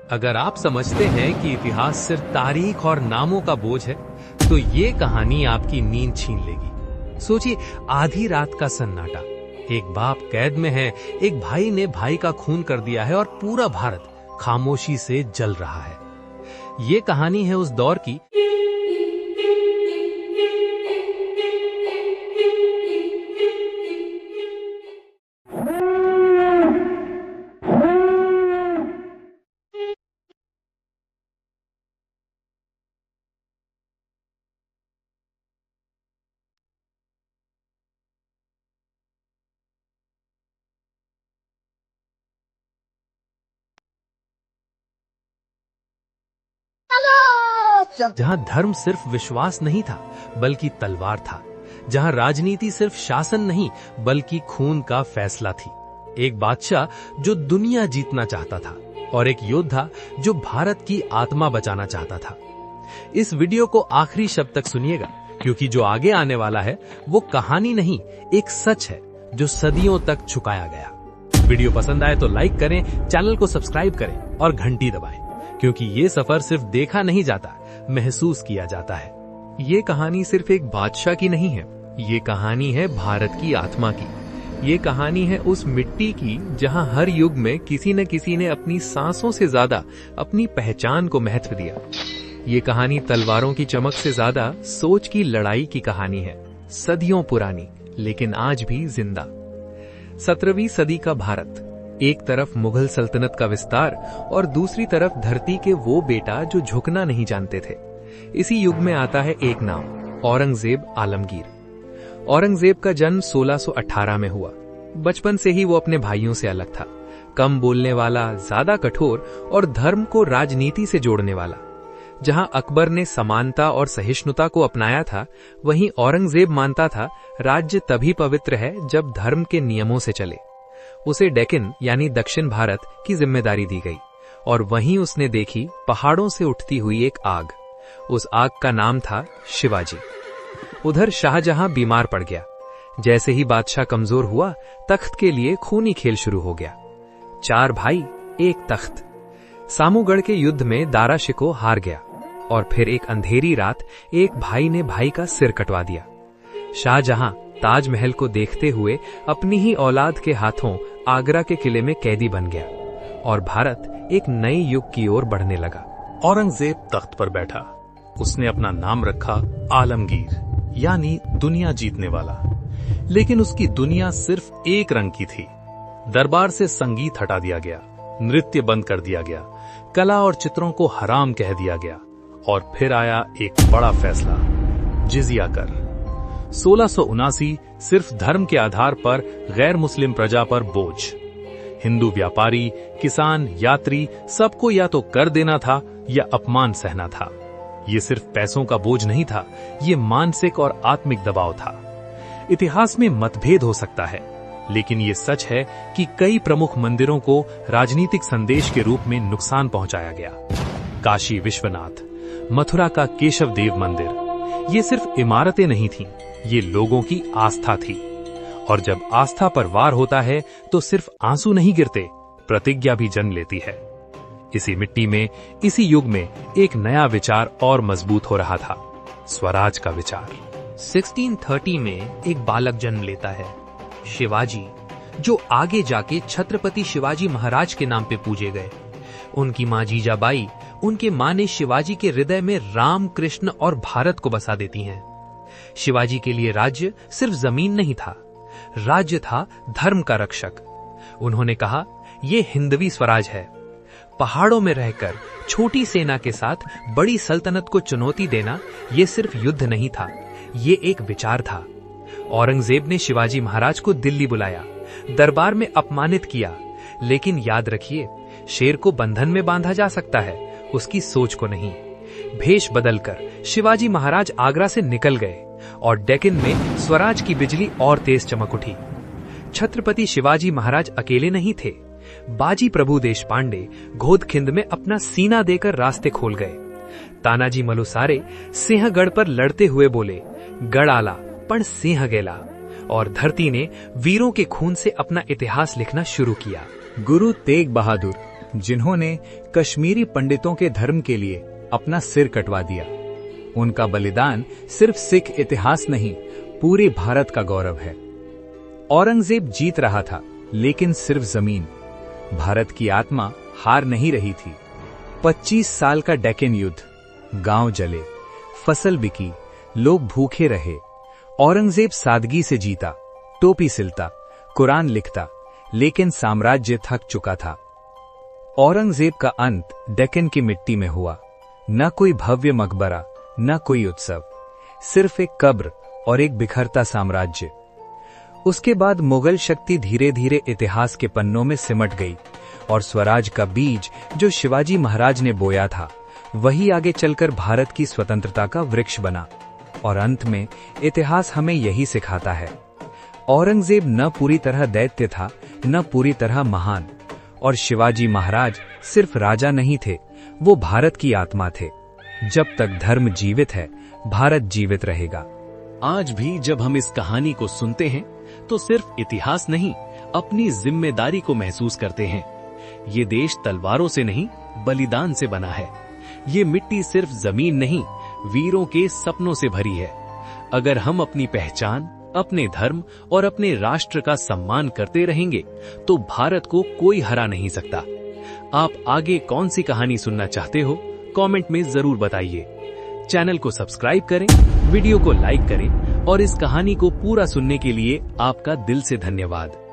अगर आप समझते हैं कि इतिहास सिर्फ तारीख और नामों का बोझ है, तो ये कहानी आपकी नींद छीन लेगी। सोचिए, आधी रात का सन्नाटा, एक बाप कैद में है, एक भाई ने भाई का खून कर दिया है और पूरा भारत खामोशी से जल रहा है। ये कहानी है उस दौर की जहां धर्म सिर्फ विश्वास नहीं था बल्कि तलवार था, जहां राजनीति सिर्फ शासन नहीं बल्कि खून का फैसला थी। एक बादशाह जो दुनिया जीतना चाहता था और एक योद्धा जो भारत की आत्मा बचाना चाहता था। इस वीडियो को आखिरी शब्द तक सुनिएगा, क्योंकि जो आगे आने वाला है वो कहानी नहीं, एक सच है जो सदियों तक छुपाया गया। वीडियो पसंद आए तो लाइक करें, चैनल को सब्सक्राइब करें और घंटी दबाएं, क्योंकि ये सफर सिर्फ देखा नहीं जाता, महसूस किया जाता है। ये कहानी सिर्फ एक बादशाह की नहीं है, ये कहानी है भारत की आत्मा की। ये कहानी है उस मिट्टी की जहां हर युग में किसी न किसी ने अपनी सांसों से ज्यादा अपनी पहचान को महत्व दिया। ये कहानी तलवारों की चमक से ज्यादा सोच की लड़ाई की कहानी है, सदियों पुरानी लेकिन आज भी जिंदा। 17वीं सदी का भारत, एक तरफ मुगल सल्तनत का विस्तार और दूसरी तरफ धरती के वो बेटा जो झुकना नहीं जानते थे। इसी युग में आता है एक नाम, औरंगजेब आलमगीर। औरंगजेब का जन्म 1618 में हुआ। बचपन से ही वो अपने भाइयों से अलग था, कम बोलने वाला, ज्यादा कठोर और धर्म को राजनीति से जोड़ने वाला। जहां अकबर ने समानता और सहिष्णुता को अपनाया था, वहीं औरंगजेब मानता था राज्य तभी पवित्र है जब धर्म के नियमों से चले। उसे डेक्कन यानी दक्षिण भारत की जिम्मेदारी दी गई और वहीं उसने देखी पहाड़ों से उठती हुई एक आग। उस आग का नाम था शिवाजी। उधर शाहजहां बीमार पड़ गया। जैसे ही बादशाह कमजोर हुआ, तख्त के लिए खूनी खेल शुरू हो गया। 4 भाई, एक तख्त। सामूगढ़ के युद्ध में दारा शिकोह हार गया और फिर एक अंधेरी रात एक भाई ने भाई का सिर कटवा दिया। शाहजहां ताजमहल को देखते हुए अपनी ही औलाद के हाथों आगरा के किले में कैदी बन गया और भारत एक नए युग की ओर बढ़ने लगा। औरंगजेब तख्त पर बैठा। उसने अपना नाम रखा आलमगीर, यानी दुनिया जीतने वाला। लेकिन उसकी दुनिया सिर्फ एक रंग की थी। दरबार से संगीत हटा दिया गया, नृत्य बंद कर दिया गया, कला और चित्रों को हराम कह दिया गया और फिर आया एक बड़ा फैसला, जिजिया कर। 1679 सिर्फ धर्म के आधार पर गैर मुस्लिम प्रजा पर बोझ। हिंदू व्यापारी, किसान, यात्री सबको या तो कर देना था या अपमान सहना था। ये सिर्फ पैसों का बोझ नहीं था, ये मानसिक और आत्मिक दबाव था। इतिहास में मतभेद हो सकता है, लेकिन ये सच है कि कई प्रमुख मंदिरों को राजनीतिक संदेश के रूप में नुकसान पहुंचाया गया। काशी विश्वनाथ, मथुरा का केशव देव मंदिर, ये सिर्फ इमारतें नहीं थीं, ये लोगों की आस्था थी। और जब आस्था पर वार होता है तो सिर्फ आंसू नहीं गिरते, प्रतिज्ञा भी जन्म लेती है। इसी मिट्टी में, इसी युग में एक नया विचार और मजबूत हो रहा था, स्वराज का विचार। 1630 में एक बालक जन्म लेता है, शिवाजी, जो आगे जाके छत्रपति शिवाजी महाराज के नाम पे पूजे गए। उनकी मां जीजाबाई, उनके मां ने शिवाजी के हृदय में राम, कृष्ण और भारत को बसा देती हैं। शिवाजी के लिए राज्य सिर्फ जमीन नहीं था, राज्य था धर्म का रक्षक। उन्होंने कहा, यह हिंदवी स्वराज है। पहाड़ों में रहकर छोटी सेना के साथ बड़ी सल्तनत को चुनौती देना यह सिर्फ युद्ध नहीं था, ये एक विचार था। औरंगजेब ने शिवाजी महाराज को दिल्ली बुलाया, दरबार में अपमानित किया, लेकिन याद रखिए, शेर को बंधन में बांधा जा सकता है, उसकी सोच को नहीं। भेष बदलकर शिवाजी महाराज आगरा से निकल गए और डेक्कन में स्वराज की बिजली और तेज चमक उठी। छत्रपति शिवाजी महाराज अकेले नहीं थे, बाजी प्रभु देशपांडे घोदखिंद में अपना सीना देकर रास्ते खोल गए। तानाजी मलुसारे सिंहगढ़ पर लड़ते हुए बोले, गढ़ आला पण सिंह गेला, और धरती ने वीरों के खून से अपना इतिहास लिखना शुरू किया। गुरु तेग बहादुर जिन्होंने कश्मीरी पंडितों के धर्म के लिए अपना सिर कटवा दिया। उनका बलिदान सिर्फ सिख इतिहास नहीं, पूरे भारत का गौरव है। औरंगजेब जीत रहा था, लेकिन सिर्फ जमीन। भारत की आत्मा हार नहीं रही थी। 25 साल का डेक्कन युद्ध, गांव जले, फसल बिकी, लोग भूखे रहे। औरंगजेब सादगी से जीता, टोपी सिलता, कुरान लिखता, लेकिन साम्राज्य थक चुका था। औरंगजेब का अंत डेक्कन की मिट्टी में हुआ। न कोई भव्य मकबरा, न कोई उत्सव, सिर्फ एक कब्र और एक बिखरता साम्राज्य। उसके बाद मुगल शक्ति धीरे धीरे इतिहास के पन्नों में सिमट गई और स्वराज का बीज जो शिवाजी महाराज ने बोया था, वही आगे चलकर भारत की स्वतंत्रता का वृक्ष बना। और अंत में इतिहास हमें यही सिखाता है, औरंगजेब न पूरी तरह दैत्य था, न पूरी तरह महान, और शिवाजी महाराज सिर्फ राजा नहीं थे, वो भारत की आत्मा थे। जब तक धर्म जीवित है, भारत जीवित रहेगा। आज भी जब हम इस कहानी को सुनते हैं तो सिर्फ इतिहास नहीं, अपनी जिम्मेदारी को महसूस करते हैं। ये देश तलवारों से नहीं, बलिदान से बना है। ये मिट्टी सिर्फ जमीन नहीं, वीरों के सपनों से भरी है। अगर हम अपनी पहचान, अपने धर्म और अपने राष्ट्र का सम्मान करते रहेंगे तो भारत को कोई हरा नहीं सकता। आप आगे कौन सी कहानी सुनना चाहते हो, कमेंट में जरूर बताइए। चैनल को सब्सक्राइब करें, वीडियो को लाइक करें और इस कहानी को पूरा सुनने के लिए आपका दिल से धन्यवाद।